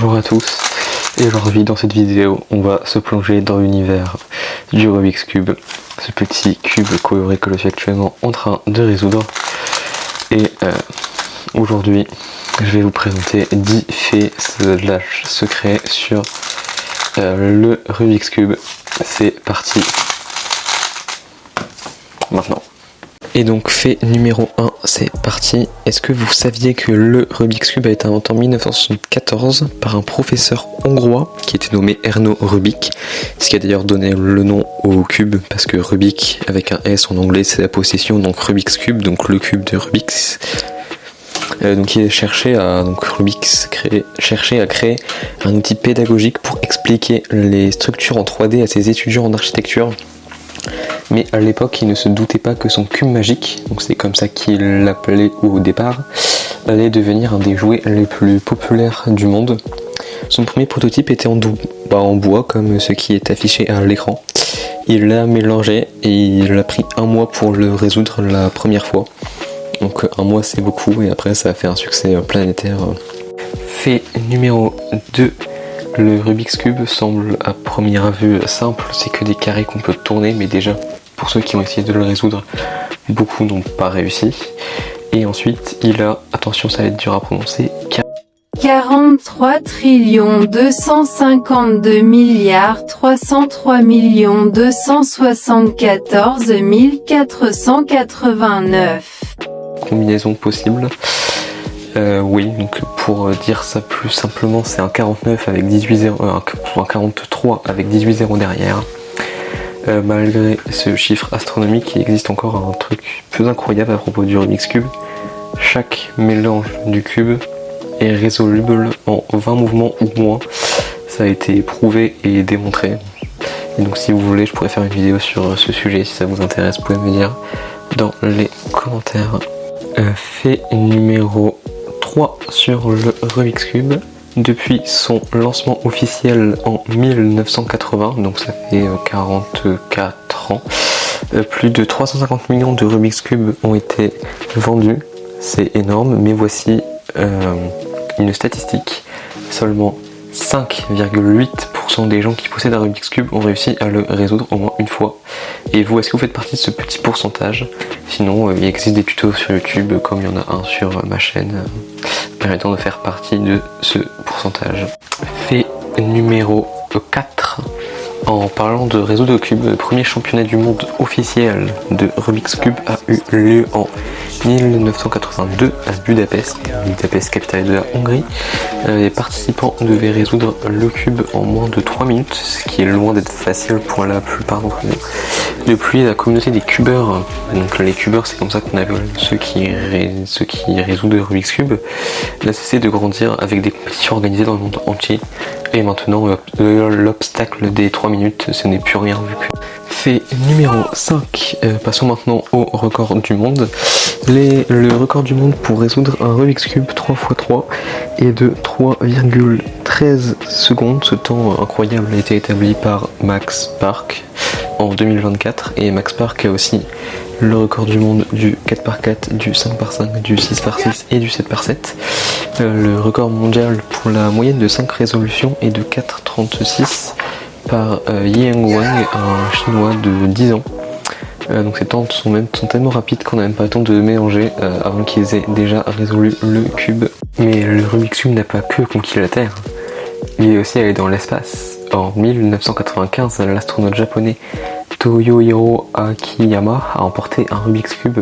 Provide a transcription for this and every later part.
bonjour à tous, et aujourd'hui dans cette vidéo on va se plonger dans l'univers du Rubik's Cube, ce petit cube coloré que je suis actuellement en train de résoudre. Et aujourd'hui je vais vous présenter 10 faits / secrets sur le Rubik's Cube. C'est parti maintenant. Et donc fait numéro 1, c'est parti. Est-ce que vous saviez que le Rubik's Cube a été inventé en 1974 par un professeur hongrois qui était nommé Erno Rubik, ce qui a d'ailleurs donné le nom au cube, parce que Rubik avec un S en anglais c'est la possession, donc Rubik's Cube, donc le cube de Rubik's. Donc il cherchait à créer un outil pédagogique pour expliquer les structures en 3D à ses étudiants en architecture. Mais à l'époque, il ne se doutait pas que son cube magique, donc c'est comme ça qu'il l'appelait au départ, allait devenir un des jouets les plus populaires du monde. Son premier prototype était en bois, comme ce qui est affiché à l'écran. Il l'a mélangé et il a pris 1 mois pour le résoudre la première fois. Donc 1 mois c'est beaucoup, et après ça a fait un succès planétaire. Fait numéro 2. Le Rubik's Cube semble à première vue simple, c'est que des carrés qu'on peut tourner, mais déjà pour ceux qui ont essayé de le résoudre, beaucoup n'ont pas réussi. Et ensuite il a, attention ça va être dur à prononcer, 43 252 303 274 489 combinaisons possibles. Oui, donc pour dire ça plus simplement, c'est un 49 avec 18 zéros, un 43 avec 18 zéros derrière. Malgré ce chiffre astronomique, il existe encore un truc plus incroyable à propos du Rubik's Cube. Chaque mélange du cube est résoluble en 20 mouvements ou moins. Ça a été prouvé et démontré. Et donc si vous voulez, je pourrais faire une vidéo sur ce sujet. Si ça vous intéresse, vous pouvez me dire dans les commentaires. Fait numéro 3 sur le Rubik's Cube. Depuis son lancement officiel en 1980, donc ça fait 44 ans, plus de 350 millions de Rubik's Cube ont été vendus. C'est énorme, mais voici une statistique. Seulement 5,8% des gens qui possèdent un Rubik's Cube ont réussi à le résoudre au moins une fois. Et vous, est-ce que vous faites partie de ce petit pourcentage? Sinon, il existe des tutos sur YouTube, comme il y en a un sur ma chaîne, permettant de faire partie de ce pourcentage. Fait numéro 4. En parlant de réseau de cubes, le premier championnat du monde officiel de Rubik's Cube a eu lieu en 1982 à Budapest, capitale de la Hongrie. Les participants devaient résoudre le cube en moins de 3 minutes, ce qui est loin d'être facile pour la plupart d'entre nous. Depuis, la communauté des cubeurs, donc les cubeurs c'est comme ça qu'on appelle ceux qui résoudent le Rubik's Cube, n'a cessé de grandir avec des compétitions organisées dans le monde entier. Et maintenant, l'obstacle des 3 minutes, ce n'est plus rien vu que. Fait numéro 5, passons maintenant au record du monde. Le record du monde pour résoudre un Rubik's Cube 3x3 est de 3,13 secondes. Ce temps incroyable a été établi par Max Park en 2024. Et Max Park a aussi le record du monde du 4x4, du 5x5, du 6x6 et du 7x7. Le record mondial pour la moyenne de 5 résolutions est de 4,36 par Yang Wang, un chinois de 10 ans. Donc ces temps sont tellement rapides qu'on n'a même pas le temps de mélanger avant qu'ils aient déjà résolu le cube. Mais le Rubik's Cube n'a pas que conquis la Terre, il est aussi allé dans l'espace. En 1995, l'astronaute japonais Toyohiro Akiyama a emporté un Rubik's Cube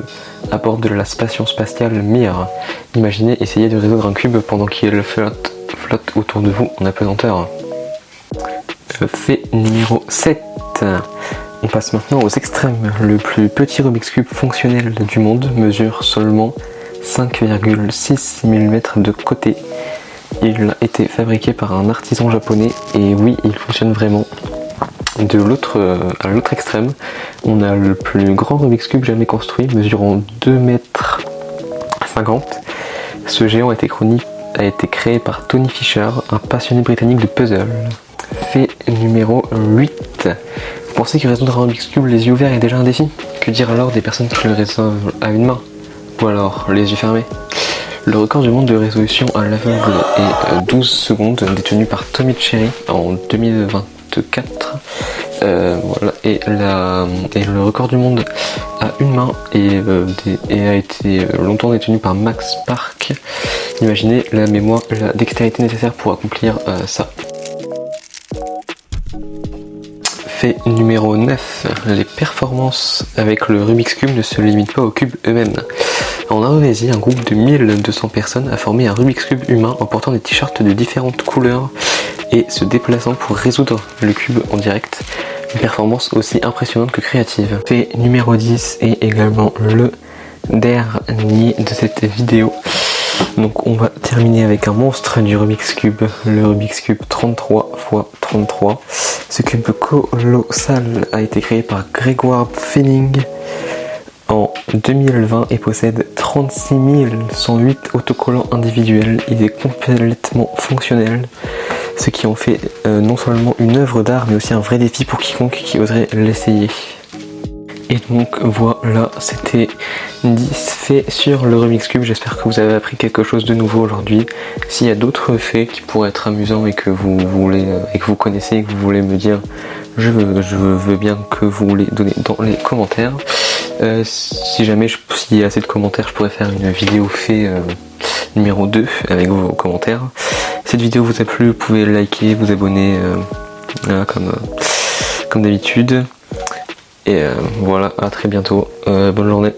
à bord de la station spatiale Mir. Imaginez essayer de résoudre un cube pendant qu'il flotte autour de vous en apesanteur. Fait numéro 7. On passe maintenant aux extrêmes. Le plus petit Rubik's Cube fonctionnel du monde mesure seulement 5,6 mm de côté. Il a été fabriqué par un artisan japonais et oui, il fonctionne vraiment. À l'autre extrême, on a le plus grand Rubik's Cube jamais construit, mesurant 2,50 m. Ce géant a été créé par Tony Fisher, un passionné britannique de puzzle. Fait numéro 8. Vous pensez que résoudre un Rubik's Cube les yeux ouverts est déjà un défi? Que dire alors des personnes qui le résolvent à une main? Ou alors les yeux fermés? Le record du monde de résolution à l'aveugle est 12 secondes, détenu par Tommy Cherry en 2024. Voilà, et le record du monde à une main a été longtemps détenu par Max Park. Imaginez la mémoire, la dextérité nécessaire pour accomplir ça. Fait numéro 9, les performances avec le Rubik's Cube ne se limitent pas aux cubes eux-mêmes. En Indonésie, un groupe de 1200 personnes a formé un Rubik's Cube humain en portant des t-shirts de différentes couleurs et se déplaçant pour résoudre le cube en direct. Une performance aussi impressionnante que créative. Fait numéro 10 est également le dernier de cette vidéo. Donc on va terminer avec un monstre du Rubik's Cube, le Rubik's Cube 33 x 33. Ce cube colossal a été créé par Grégoire Fenning en 2020 et possède 36 108 autocollants individuels. Il est complètement fonctionnel, ce qui en fait non seulement une œuvre d'art mais aussi un vrai défi pour quiconque qui oserait l'essayer. Et donc voilà, c'était 10 faits sur le Rubik's Cube. J'espère que vous avez appris quelque chose de nouveau aujourd'hui. S'il y a d'autres faits qui pourraient être amusants et que vous voulez et que vous connaissez et que vous voulez me dire, je veux bien que vous les donnez dans les commentaires. Si jamais s'il y a assez de commentaires, je pourrais faire une vidéo fait numéro 2 avec vos commentaires. Si cette vidéo vous a plu, vous pouvez liker, vous abonner voilà, comme d'habitude. Et voilà, à très bientôt. Bonne journée.